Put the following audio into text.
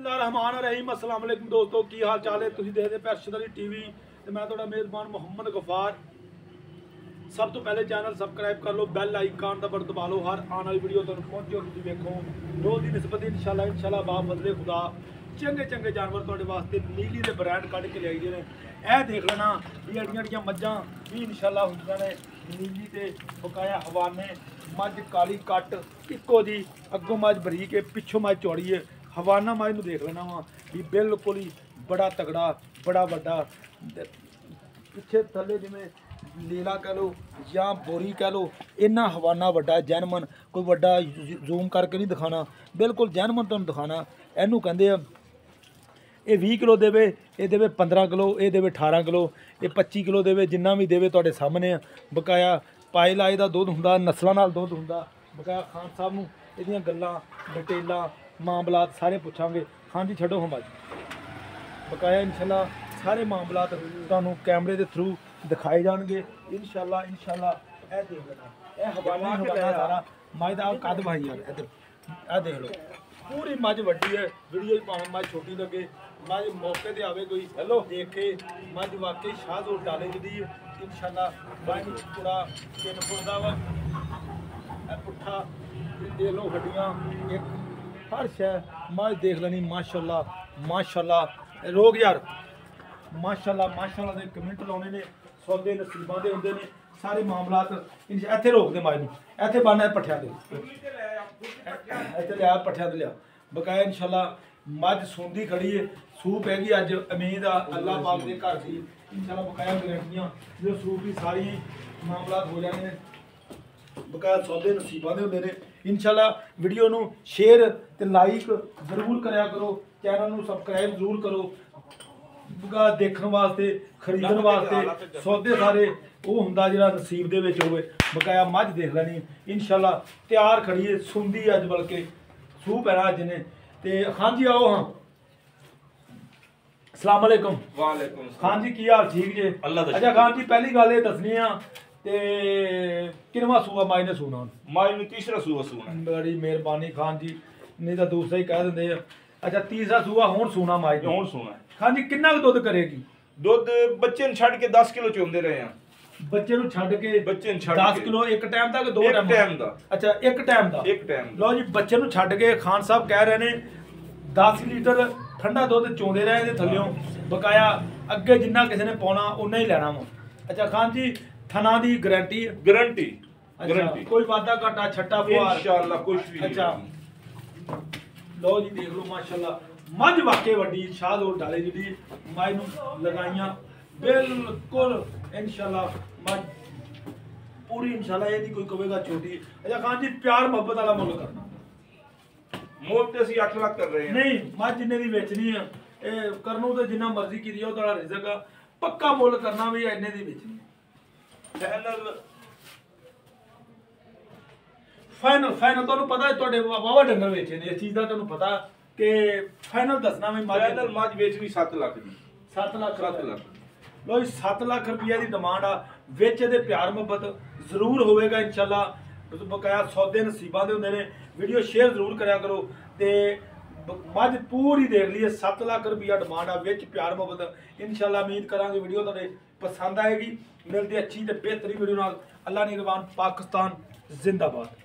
बिस्मिल्लाहिर्रहमानिर्रहीम अस्सलाम वालेकुम दोस्तों की हाल चाल है तुसीं देखदे पे अरशद अली टीवी ते मैं तुहाडा मेज़बान मुहम्मद गफार। सब तो पहले चैनल सबसक्राइब कर लो, बैल आइकन दा बटन दबा लो, हर आने वाली वीडियो तुहानूं पहुंचे तुसीं देखो। रोज़ दी निस्बत इंशाल्लाह बा फजले खुदा चंगे चंगे जानवर तुहाडे वास्ते नीली दे ब्रांड कढ के लिआई दे ने। ਇਹ देख लेना भी अड़ियां मज्जां भी इंशाल्लाह हुंदियां ने नीली ते बकाया हवाने मझ काली कट इक्को जी अगों मझ बरीक है पिछों मझ चौड़ी है। हवाना मझ नूं देख लेना वा भी बिल्कुल ही बड़ा तगड़ा बड़ा वड्डा पिछे थले जिवें लीला कह लो या बोरी कह लो इन्ना हवाना वड्डा जैनमन कोई वड्डा जूम करके नहीं दिखाना बिल्कुल जैनमन तुहानूं दिखाना। इहनूं कहंदे आ ये 20 किलो देवे ये देवे 15 किलो ये देवे 18 किलो ये 25 किलो देवे जिन्ना भी देवे तुहाडे सामने बकाया पाए लाए दा दुध हुंदा नस्लां नाल दुध हुंदा। बकाया खान साहब नूं इहदियां गल्लां डिटेलां मामलात सारे पुछांगे। हाँ जी छड्डो हम बकाया इंशाल्लाह सारे मामलात तुहानूं कैमरे दे थ्रू दिखाए जाणगे इंशाल्लाह। ए देख लेना ए हवाला सारा मझ दा कद भाई यार इधर ए देख लो पूरी मझ वड्डी है। वीडियो भावें मझ छोटी लगे मझ मौके ते आवे कोई हेलो देखे मझ वाकई शाहजोर डाले दी इंशाल्लाह। मझ पूरा 3 फुट दा वा पुट्ठा दे लो हड्डियां एक हर शह मझ देख लेनी माशाल्लाह माशाल्लाह। रोग यार माशाल्लाह माशाल्लाह दे कमेंट लाने ने सौदे नसीबां दे हुंदे ने सारे मामलात इत्थे रोक दे मझ नूं इत्थे बनना पट्ठियां दे इत्थे लिया पट्ठियां ते लिया बकाया इंशाल्लाह। मझ सूंदी खड़ी है सूप हैगी अज उम्मीद आ अल्लाह पाक दे घर दी इंशाल्लाह। बकाया गारंटियां जो सूप की सारी मामलात हो जाने बकाया सौदे नसीबां दे हुंदे ने इंशाल्लाह। वीडियो नूं शेयर ते लाइक जरूर करया करो, चैनल नूं सबसक्राइब जरूर करो। बका देखने वास्ते खरीदण वास्ते सौदे सारे वो हुंदा जिहड़ा नसीब दे विच होवे। बकाया मझ देख लैनी इंशाल्लाह तैयार खड़ी है सूंदी अज बल्कि सूप है ना अज ने ते। हाँ जी आओ हाँ अस्सलाम वालेकुम। वालेकुम हाँ जी की हाल ठीक जे अल्लाह दा अच्छा खान जी पहली गल ये दसनी आ ते किनवा सूआ माई ने सूना माई ने तीसरा सूआ सूना बड़ी मेहरबानी खान जी नहीं तो दूसरा ही कह देंगे। अच्छा तीसरा सूआ हुण सूना माई ने हुण सूना खान जी किन्ना दुध करेगी दुध बच्चे ने छड़ के 10 किलो चोंदे रहे हैं बच्चे नु छड़ के बच्चे ने छड़ 10 किलो एक टाइम दा कि दो एक टाइम दा अच्छा एक टाइम लो जी बच्चे नु छड़ के खान साहब कह रहे ने 10 लीटर ठंडा दुध चोंदे रहे इहदे थल्लियों बकाया अगे जिन्ना किसी ने पाउणा उन्ना ही लैना वा। अच्छा खान जी थना दी गारंटी गारंटी गारंटी कोई वादा घाटा छट्टा फुहार इंशाल्लाह कुछ भी अच्छा लो जी देख लो माशाल्लाह मझ वाकई वड्डी शाहजोर डाले जी मझ नूं लगाइयां बिल्कुल इंशाल्लाह मझ पूरी इंशाल्लाह ये नहीं कोई कहेगा छोटी। अच्छा खान जी प्यार मोहब्बत वाला मुल करना मोल ते ਅਸੀਂ 8 ਲੱਖ कर रहे हैं नहीं मझ जिन्ने दी बेचनी है ए करनू ते जिन्ना मर्जी की दियो ताड़ा रिज़क आ पक्का मुल करना भी इन्ने दी बेचनी फाइनल फाइनल तुहानू पता है तुहाडे वावा डंगर बेचे ने इस चीज दा तुहानू पता कि फाइनल दसना मैं फाइनल मझ बेचनी 7 ਲੱਖ ਦੀ 7 ਲੱਖ 7 ਲੱਖ लो 7 ਲੱਖ रुपया की डिमांड आ विच इहदे प्यार मुहब्बत जरूर होवेगा इंशाल्लाह। बकाया सौदे नसीबां दे हुंदे ने वीडियो शेयर जरूर करया करो ते मझ पूरी देख लीए 7 ਲੱਖ रुपया डिमांड आ विच प्यार मुहब्बत इंशाल्लाह। उम्मीद करांगे वीडियो तुहाडे पसंद आएगी। मिलदी अच्छी ते बेहतरीन वीडियो नाल। अल्लाह निगहबान पाकिस्तान जिंदाबाद।